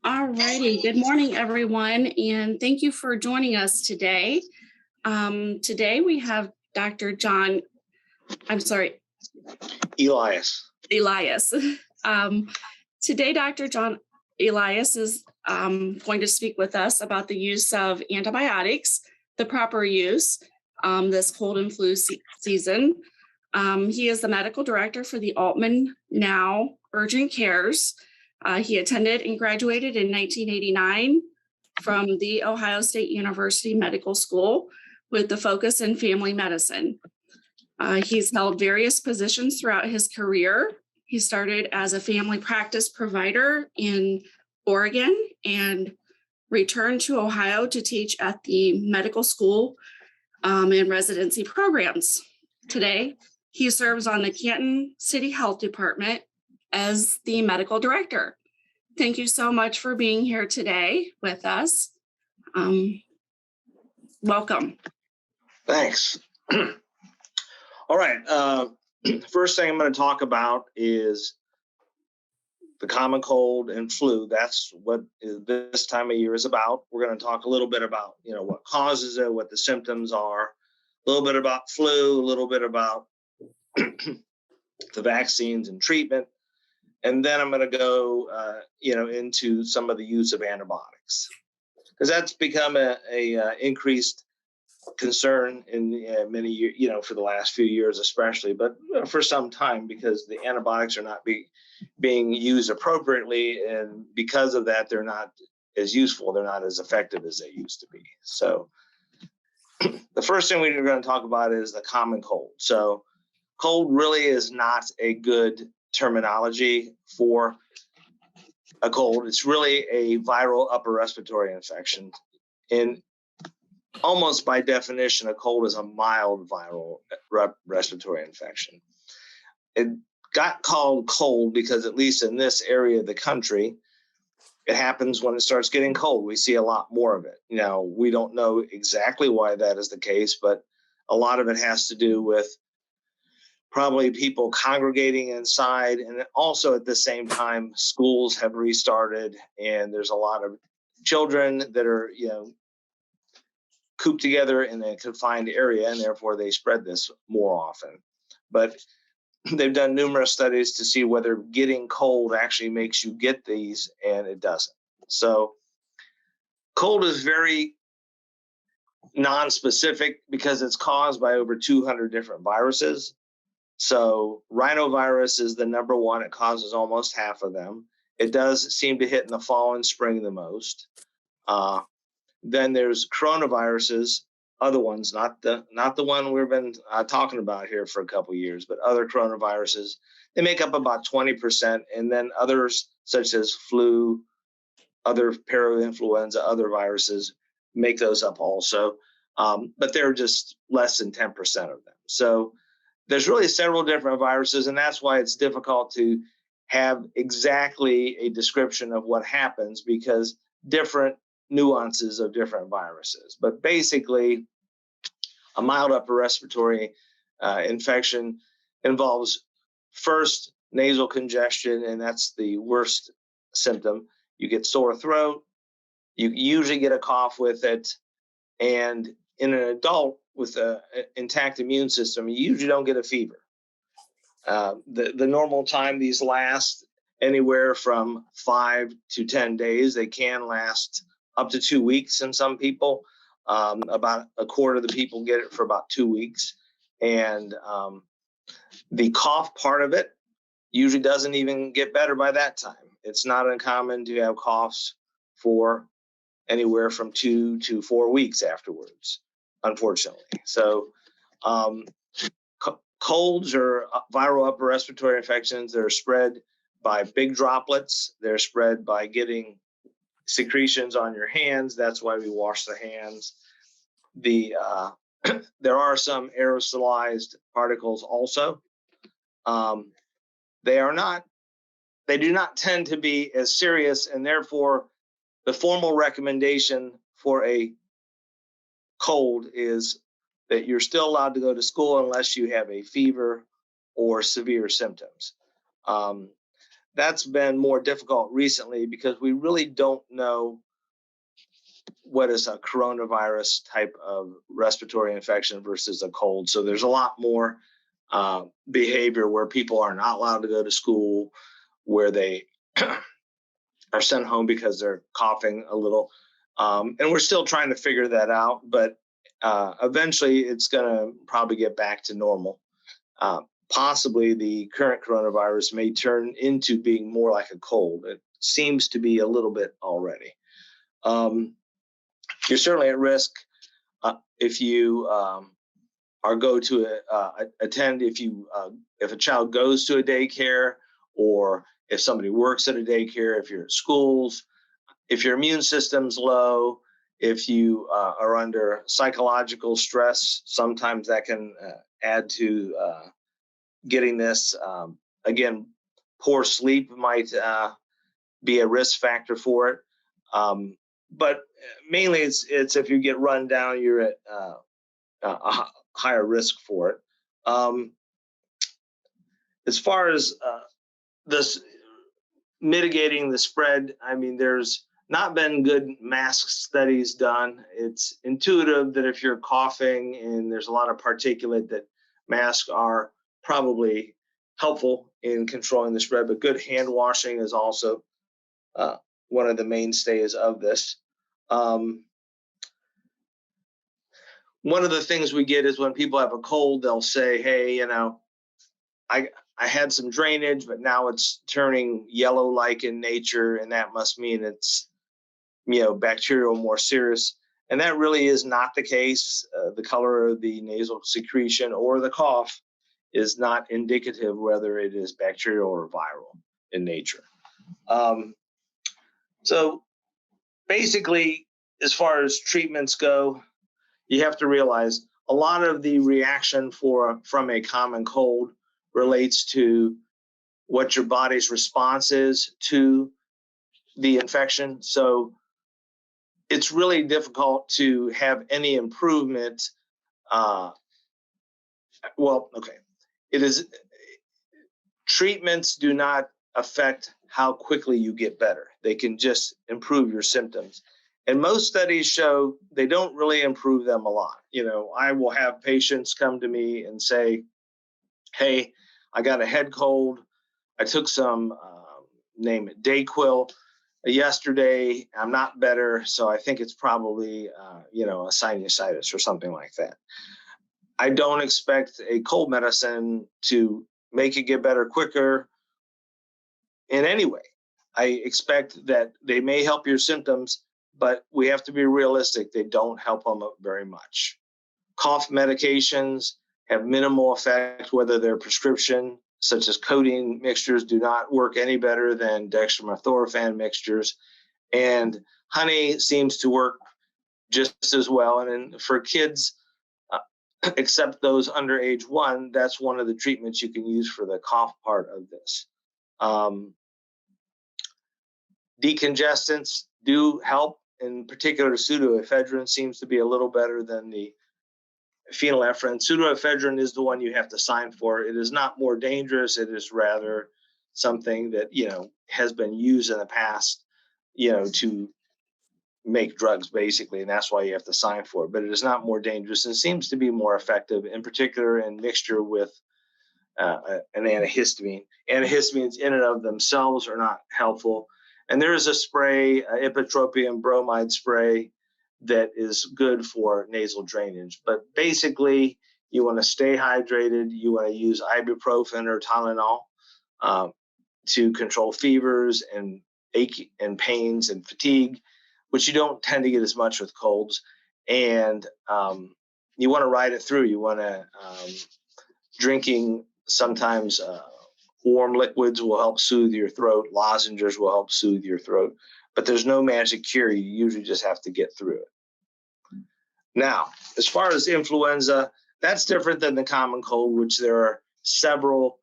All righty. Good morning, everyone, and thank you for joining us today. Today we have Dr. Jon, I'm sorry, Elias. Elias. Um, Today, Dr. Jon Elias is going to speak with us about the use of antibiotics, the proper use this cold and flu season. He is the medical director for the Altman Now Urgent Cares. He attended and graduated in 1989 from the Ohio State University Medical School with the focus in family medicine. He's held various positions throughout his career. He started as a family practice provider in Oregon and returned to Ohio to teach at the medical school and residency programs. Today, he serves on the Canton City Health Department as the medical director. Thank you so much for being here today with us. Welcome. Thanks. All right. First thing I'm going to talk about is the common cold and flu. That's what this time of year is about. We're going to talk a little bit about, what causes it, what the symptoms are, a little bit about flu, a little bit about the vaccines and treatment. And then I'm going to go, into some of the use of antibiotics, because that's become a increased concern in many years, for the last few years especially, but for some time, because the antibiotics are not being used appropriately, and because of that, they're not as useful, they're not as effective as they used to be. So the first thing we're going to talk about is the common cold. So cold really is not a good terminology for a cold. It's really a viral upper respiratory infection. And almost by definition, a cold is a mild viral respiratory infection. It got called cold because, at least in this area of the country, it happens when it starts getting cold. We see a lot more of it. Now, we don't know exactly why that is the case, but a lot of it has to do with probably people congregating inside. And also at the same time, schools have restarted, and there's a lot of children that are, cooped together in a confined area, and therefore they spread this more often. But they've done numerous studies to see whether getting cold actually makes you get these, and it doesn't. So cold is very non-specific because it's caused by over 200 different viruses. So rhinovirus is the number one. It causes almost half of them. It does seem to hit in the fall and spring the most. Then there's coronaviruses, other ones, not the one we've been talking about here for a couple of years, but other coronaviruses. They make up about 20%, and then others such as flu, other parainfluenza, other viruses make those up also, but they're just less than 10% of them. So there's really several different viruses, and that's why it's difficult to have exactly a description of what happens, because different nuances of different viruses. But basically, a mild upper respiratory infection involves first nasal congestion, and that's the worst symptom. You get sore throat, you usually get a cough with it, and in an adult with an intact immune system, you usually don't get a fever. The normal time these last anywhere from 5 to 10 days. They can last up to 2 weeks in some people. About a quarter of the people get it for about 2 weeks. And the cough part of it usually doesn't even get better by that time. It's not uncommon to have coughs for anywhere from 2 to 4 weeks afterwards, unfortunately. So colds or viral upper respiratory infections, they're spread by big droplets. They're spread by getting secretions on your hands. That's why we wash the hands. There are some aerosolized particles also. They do not tend to be as serious, and therefore the formal recommendation for a cold is that you're still allowed to go to school unless you have a fever or severe symptoms. that's been more difficult recently because we really don't know what is a coronavirus type of respiratory infection versus a cold. So there's a lot more behavior where people are not allowed to go to school, where they are sent home because they're coughing a little. And we're still trying to figure that out, but eventually it's going to probably get back to normal. Possibly the current coronavirus may turn into being more like a cold. It seems to be a little bit already. You're certainly at risk if you are go to attend, if a child goes to a daycare, or if somebody works at a daycare, if you're at schools, if your immune system's low, if you are under psychological stress, sometimes that can add to getting this. Again, poor sleep might be a risk factor for it. But mainly it's if you get run down, you're at a higher risk for it. As far as this mitigating the spread, I mean, there's not been good mask studies done. It's intuitive that if you're coughing and there's a lot of particulate, that masks are probably helpful in controlling the spread, but good hand washing is also one of the mainstays of this. One of the things we get is when people have a cold, they'll say, hey, I had some drainage, but now it's turning yellow-like in nature, and that must mean it's, bacterial, more serious. And that really is not the case. The color of the nasal secretion or the cough is not indicative whether it is bacterial or viral in nature. So basically, as far as treatments go, you have to realize a lot of the reaction from a common cold relates to what your body's response is to the infection. So it's really difficult to have any improvement. Treatments do not affect how quickly you get better. They can just improve your symptoms. And most studies show they don't really improve them a lot. I will have patients come to me and say, hey, I got a head cold. I took some, name it Dayquil yesterday. I'm not better. So I think it's probably, a sinusitis or something like that. I don't expect a cold medicine to make it get better quicker in any way. I expect that they may help your symptoms, but we have to be realistic. They don't help them very much. Cough medications have minimal effect, whether they're prescription, such as codeine mixtures, do not work any better than dextromethorphan mixtures. And honey seems to work just as well. And for kids, except those under age 1, that's one of the treatments you can use for the cough part of this. Decongestants do help. In particular, pseudoephedrine seems to be a little better than the phenylephrine. Pseudoephedrine is the one you have to sign for. It is not more dangerous. It is rather something that, has been used in the past, to make drugs basically. And that's why you have to sign for it. But it is not more dangerous and seems to be more effective, in particular in mixture with an antihistamine. Antihistamines in and of themselves are not helpful. And there is a spray, ipratropium bromide spray, that is good for nasal drainage. But basically, you want to stay hydrated. You want to use ibuprofen or Tylenol to control fevers and ache and pains and fatigue, which you don't tend to get as much with colds. And you want to ride it through. You want to drinking sometimes warm liquids will help soothe your throat. Lozenges will help soothe your throat. But there's no magic cure. You usually just have to get through it. Now, as far as influenza, that's different than the common cold, which there are several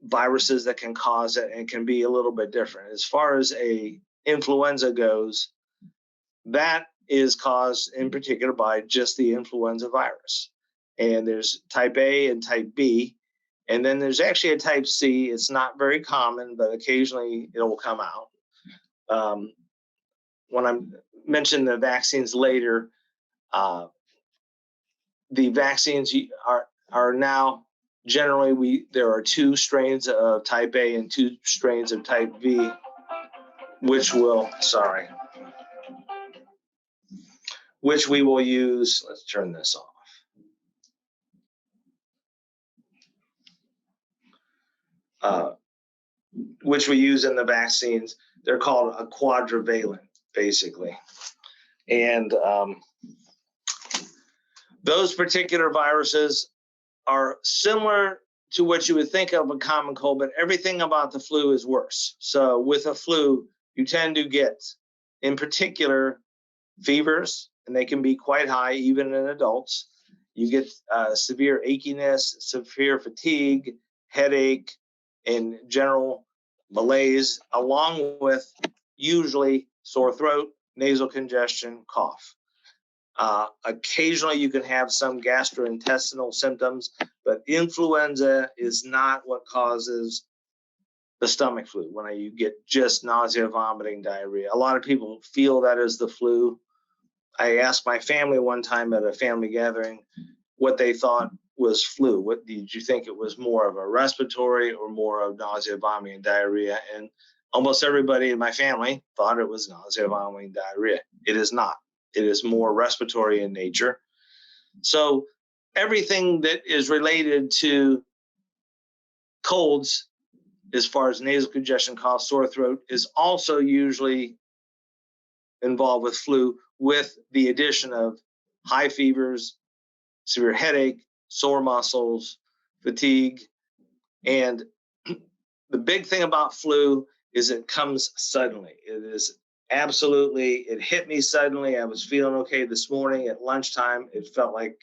viruses that can cause it and can be a little bit different. As far as a influenza goes, that is caused in particular by just the influenza virus. And there's type A and type B. And then there's actually a type C. It's not very common, but occasionally it will come out. When I mention the vaccines later, the vaccines are now generally there are 2 strains of type A and 2 strains of type V, which we will use. Let's turn this off. Which we use in the vaccines. They're called a quadrivalent, basically. And those particular viruses are similar to what you would think of a common cold, but everything about the flu is worse. So with a flu, you tend to get, in particular, fevers, and they can be quite high even in adults. You get severe achiness, severe fatigue, headache, and general malaise, along with usually sore throat, nasal congestion, cough. Occasionally you can have some gastrointestinal symptoms, but influenza is not what causes the stomach flu when you get just nausea, vomiting, diarrhea. A lot of people feel that is the flu. I asked my family one time at a family gathering what they thought was flu. What did you think it was, more of a respiratory or more of nausea, vomiting, diarrhea? And almost everybody in my family thought it was nausea, vomiting, diarrhea. It is not. It is more respiratory in nature. So everything that is related to colds, as far as nasal congestion, cough, sore throat, is also usually involved with flu, with the addition of high fevers, severe headache, sore muscles, fatigue. And the big thing about flu is it comes suddenly. It hit me suddenly. I was feeling okay this morning at lunchtime. It felt like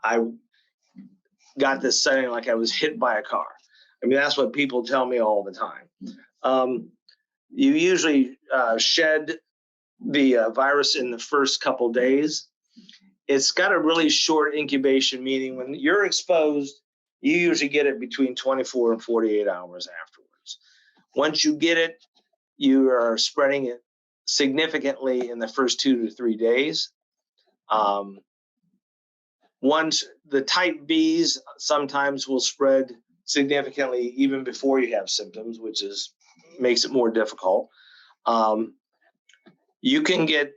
I got this suddenly, like I was hit by a car. I mean, that's what people tell me all the time. You usually shed the virus in the first couple days. It's got a really short incubation, meaning when you're exposed, you usually get it between 24 and 48 hours afterwards. Once you get it, you are spreading it significantly in the first 2 to 3 days. Once the type Bs sometimes will spread significantly even before you have symptoms, which makes it more difficult. You can get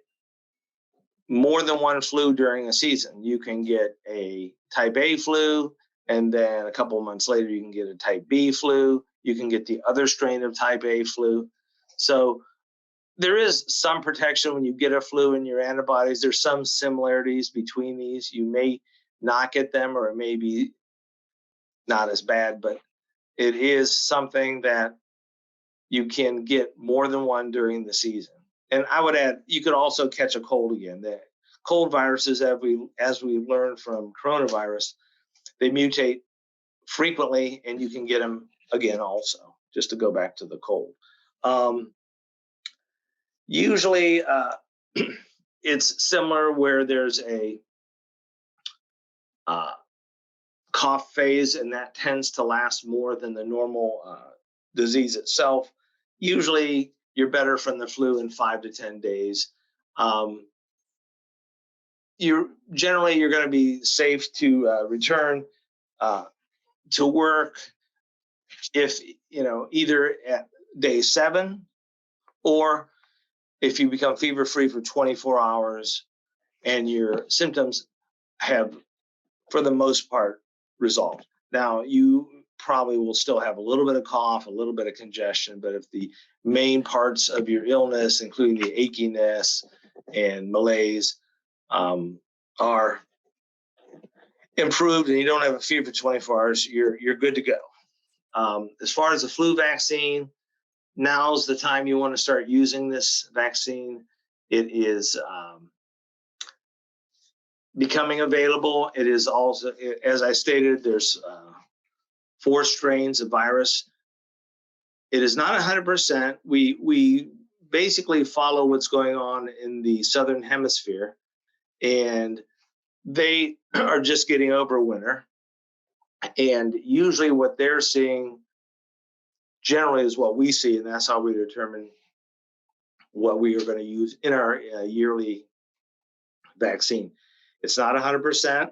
more than one flu during a season. You can get a type A flu, and then a couple of months later, you can get a type B flu. You can get the other strain of type A flu. So there is some protection when you get a flu in your antibodies. There's some similarities between these. You may not get them, or it may be not as bad, but it is something that you can get more than one during the season. And I would add, you could also catch a cold again. The cold viruses, as we learned from coronavirus, they mutate frequently, and you can get them again also, just to go back to the cold. Usually, it's similar where there's a cough phase, and that tends to last more than the normal disease itself. Usually, you're better from the flu in 5 to 10 days. You're going to be safe to return to work if either at day 7, or if you become fever-free for 24 hours and your symptoms have, for the most part, resolved. Now, you probably will still have a little bit of cough, a little bit of congestion, but if the main parts of your illness, including the achiness and malaise, are improved and you don't have a fever for 24 hours, you're good to go. As far as the flu vaccine, now's the time you want to start using this vaccine. It is becoming available. It is also, as I stated, there's 4 strains of virus. It is not 100%. We basically follow what's going on in the Southern Hemisphere, and they are just getting over winter. And usually what they're seeing generally is what we see, and that's how we determine what we are going to use in our yearly vaccine. It's not 100%.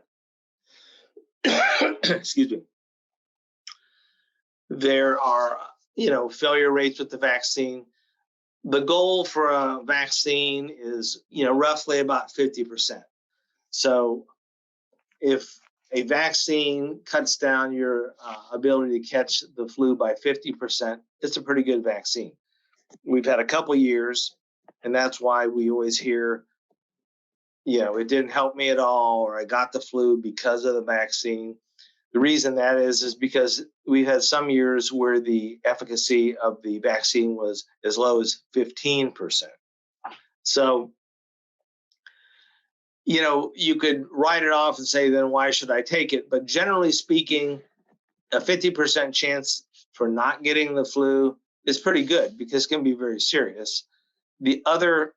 Excuse me. There are, failure rates with the vaccine. The goal for a vaccine is, roughly about 50%. So if a vaccine cuts down your ability to catch the flu by 50%, it's a pretty good vaccine. We've had a couple years, and that's why we always hear, it didn't help me at all, or I got the flu because of the vaccine. The reason that is because we've had some years where the efficacy of the vaccine was as low as 15%. So, you could write it off and say, then why should I take it? But generally speaking, a 50% chance for not getting the flu is pretty good because it can be very serious. The other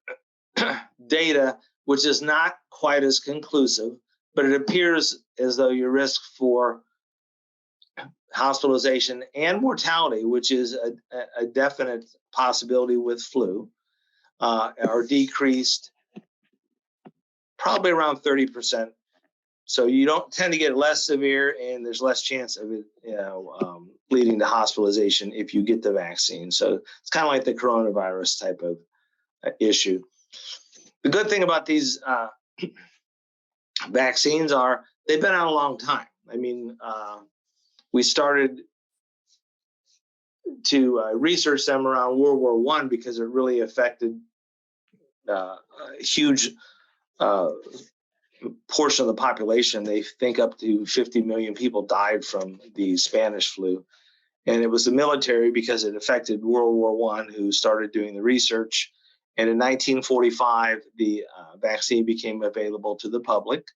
data, which is not quite as conclusive, but it appears as though your risk for hospitalization and mortality, which is a definite possibility with flu, are decreased probably around 30%. So you don't tend to get less severe, and there's less chance of it, leading to hospitalization if you get the vaccine. So it's kind of like the coronavirus type of issue. The good thing about these vaccines are they've been out a long time. I mean, we started to research them around World War I because it really affected a huge portion of the population. They think up to 50 million people died from the Spanish flu. And it was the military, because it affected World War I, who started doing the research. And in 1945, the vaccine became available to the public.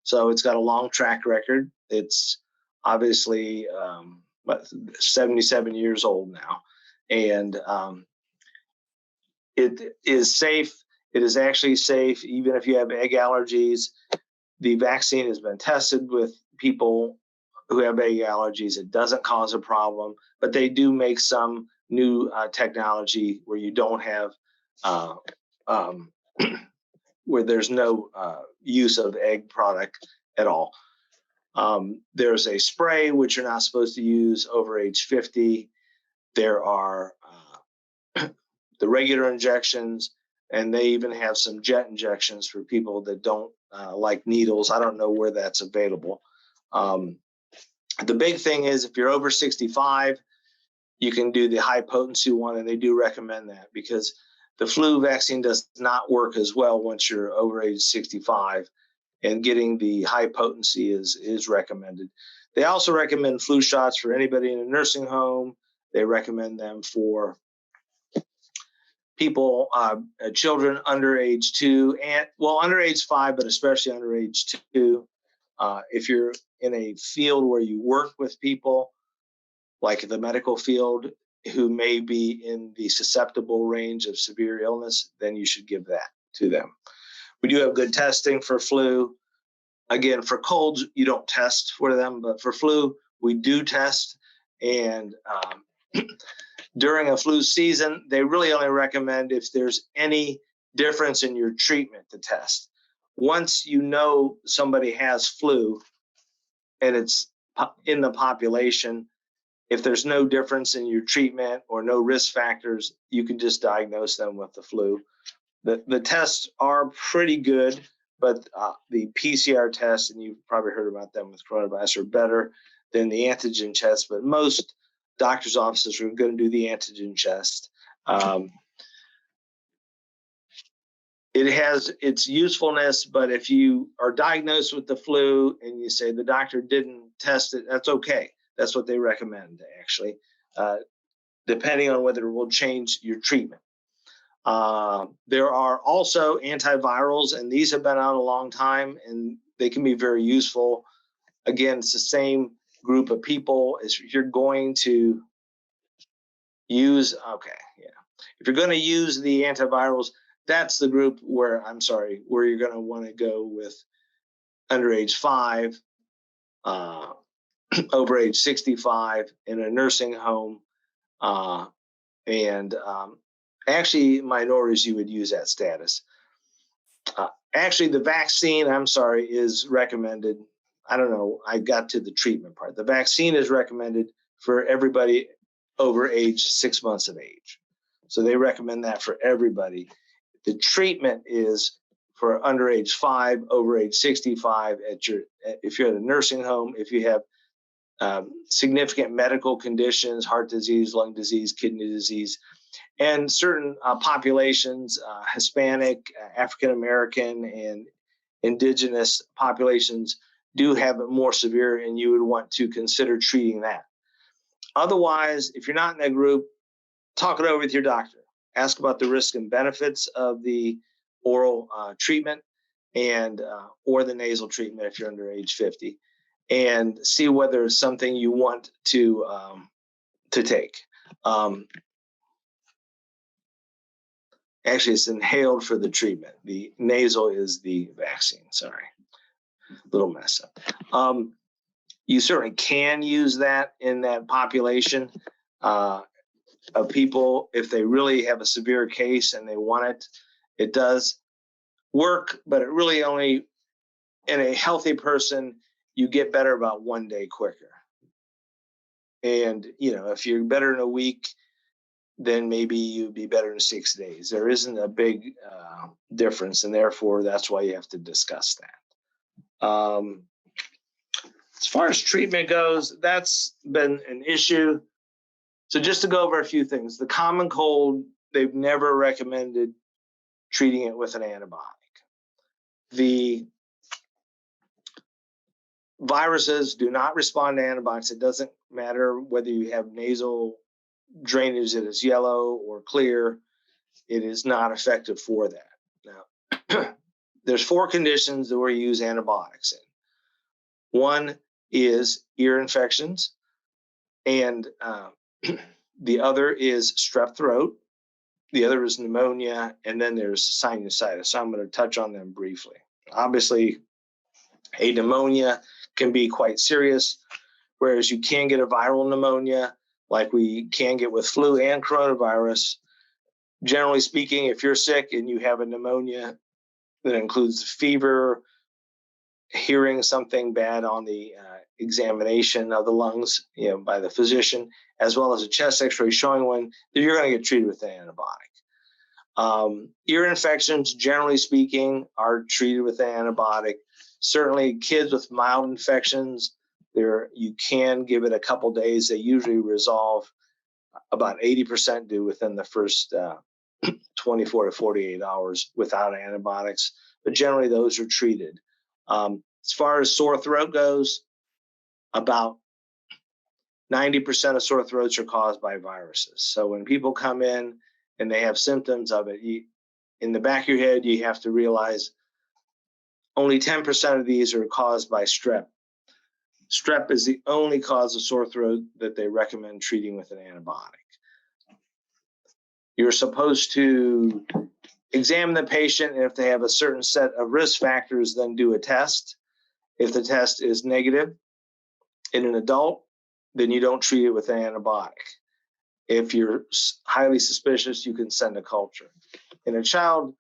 So it's got a long track record. It's obviously 77 years old now. And it is safe. It is actually safe even if you have egg allergies. The vaccine has been tested with people who have egg allergies. It doesn't cause a problem, but they do make some new technology where you don't have, where there's no use of egg product at all. There's a spray, which you're not supposed to use over age 50. There are the regular injections, and they even have some jet injections for people that don't like needles. I don't know where that's available. The big thing is if you're over 65, you can do the high potency one, and they do recommend that because the flu vaccine does not work as well once you're over age 65, and getting the high potency is recommended. They also recommend flu shots for anybody in a nursing home. They recommend them for people, children under age 2, and under age 5, but especially under age 2. If you're in a field where you work with people, like the medical field, who may be in the susceptible range of severe illness, then you should give that to them. We do have good testing for flu. Again, for colds, you don't test for them, but for flu, we do test. And during a flu season, they really only recommend if there's any difference in your treatment to test. Once you know somebody has flu and it's in the population, if there's no difference in your treatment or no risk factors, you can just diagnose them with the flu. The tests are pretty good, but the PCR tests, and you've probably heard about them with coronavirus, are better than the antigen tests, but most doctor's offices are going to do the antigen test. It has its usefulness, but if you are diagnosed with the flu and you say the doctor didn't test it, that's okay. That's what they recommend, actually, depending on whether it will change your treatment. There are also antivirals, and these have been out a long time, and they can be very useful. Again, it's the same group of people. If you're going to use, if you're going to use the antivirals, that's the group where you're going to want to go with under age 5, over age 65 in a nursing home, and actually minorities, you would use that status. Actually, the vaccine, I'm sorry, is recommended. I don't know, I got to the treatment part. The vaccine is recommended for everybody over age 6 months of age. So they recommend that for everybody. The treatment is for under age 5, over age 65 if you're at a nursing home, if you have significant medical conditions, heart disease, lung disease, kidney disease, and certain populations, Hispanic, African American, and indigenous populations do have it more severe, and you would want to consider treating that. Otherwise, if you're not in that group, talk it over with your doctor. Ask about the risks and benefits of the oral treatment and or the nasal treatment if you're under age 50, and see whether it's something you want to take. Actually, it's inhaled for the treatment. The nasal is the vaccine. Sorry, little mess up. You certainly can use that in that population of people if they really have a severe case and they want it. It does work, but it really only, in a healthy person, you get better about 1 day quicker. And, if you're better in a week, then maybe you'd be better in 6 days. There isn't a big difference, and therefore that's why you have to discuss that. As far as treatment goes, that's been an issue. So just to go over a few things, the common cold, they've never recommended treating it with an antibiotic. The viruses do not respond to antibiotics. It doesn't matter whether you have nasal drainage that is yellow or clear. It is not effective for that. Now, there's 4 conditions that we use antibiotics in. One is ear infections, and the other is strep throat. The other is pneumonia, and then there's sinusitis. So I'm going to touch on them briefly. Obviously, a pneumonia can be quite serious, whereas you can get a viral pneumonia like we can get with flu and coronavirus. Generally speaking, if you're sick and you have a pneumonia that includes fever, hearing something bad on the examination of the lungs, by the physician, as well as a chest x-ray showing one, that you're going to get treated with an antibiotic. Ear infections, generally speaking, are treated with an antibiotic. Certainly kids with mild infections, you can give it a couple days. They usually resolve, about 80% do within the first 24 to 48 hours without antibiotics, but generally those are treated. As far as sore throat goes, about 90% of sore throats are caused by viruses. So when people come in and they have symptoms of it, in the back of your head, you have to realize only 10% of these are caused by strep. Strep is the only cause of sore throat that they recommend treating with an antibiotic. You're supposed to examine the patient, and if they have a certain set of risk factors, then do a test. If the test is negative in an adult, then you don't treat it with an antibiotic. If you're highly suspicious, you can send a culture. In a child,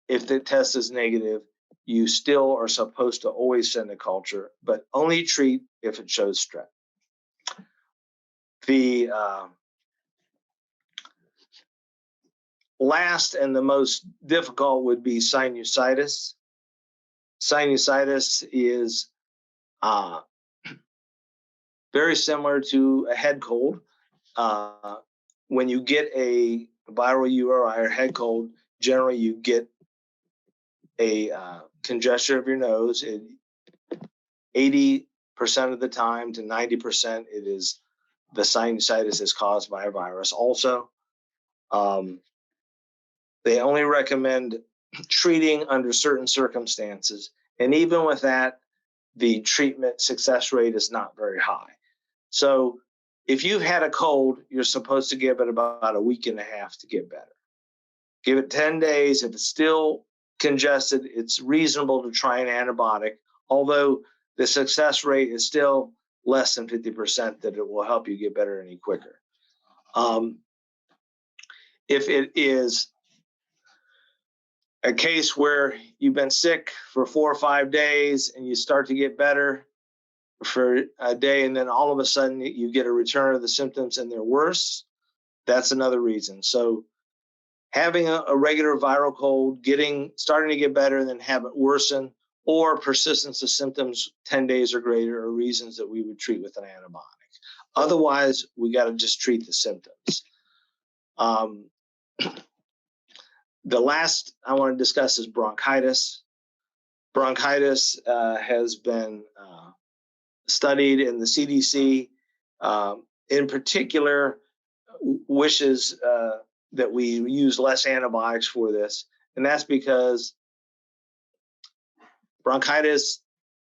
if the test is negative, you still are supposed to always send a culture, but only treat if it shows strep. The last and the most difficult would be sinusitis. Sinusitis is very similar to a head cold. When you get a viral URI or head cold, generally you get a congestion of your nose. 80% of the time to 90%, it is the sinusitis is caused by a virus. Also, they only recommend treating under certain circumstances, and even with that, the treatment success rate is not very high. So if you've had a cold, you're supposed to give it about a week and a half to get better. Give it 10 days. If it's still congested, it's reasonable to try an antibiotic, although the success rate is still less than 50% that it will help you get better any quicker. If it is a case where you've been sick for 4 or 5 days and you start to get better for a day, and then all of a sudden you get a return of the symptoms and they're worse, that's another reason. So having a regular viral cold, starting to get better and then have it worsen, or persistence of symptoms 10 days or greater, are reasons that we would treat with an antibiotic. Otherwise, we got to just treat the symptoms. The last I want to discuss is bronchitis. Bronchitis has been studied, and the CDC in particular wishes that we use less antibiotics for this. And that's because bronchitis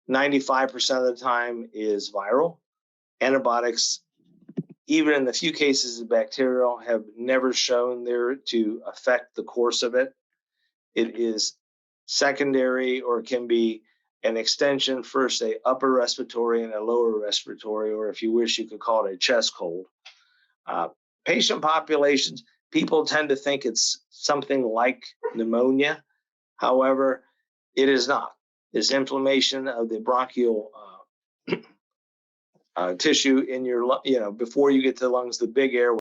95% of the time is viral. Antibiotics, even in the few cases of bacterial, have never shown there to affect the course of it. It is secondary, or can be an extension, first a upper respiratory and a lower respiratory, or if you wish, you could call it a chest cold. Patient populations, people tend to think it's something like pneumonia. However, it is not. It's inflammation of the bronchial tissue in your, before you get to the lungs, the big airway.